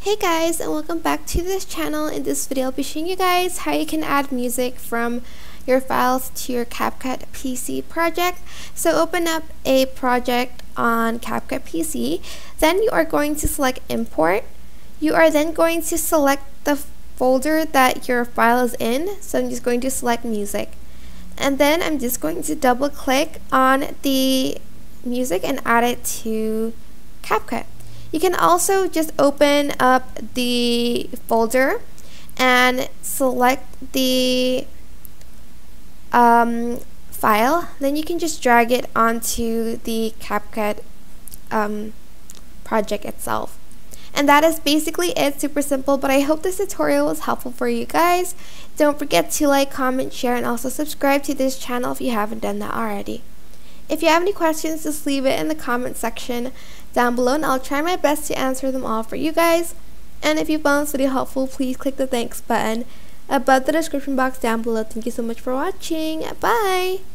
Hey guys, and welcome back to this channel. In this video I'll be showing you guys how you can add music from your files to your CapCut PC project. So open up a project on CapCut PC, then you are going to select import. You are then going to select the folder that your file is in, so I'm just going to select music, and then I'm just going to double click on the music and add it to CapCut. You can also just open up the folder and select the file, then you can just drag it onto the CapCut project itself. And that is basically it. Super simple, but I hope this tutorial was helpful for you guys. Don't forget to like, comment, share, and also subscribe to this channel if you haven't done that already. If you have any questions, just leave it in the comment section down below and I'll try my best to answer them all for you guys. And if you found this video helpful, please click the thanks button above the description box down below. Thank you so much for watching. Bye!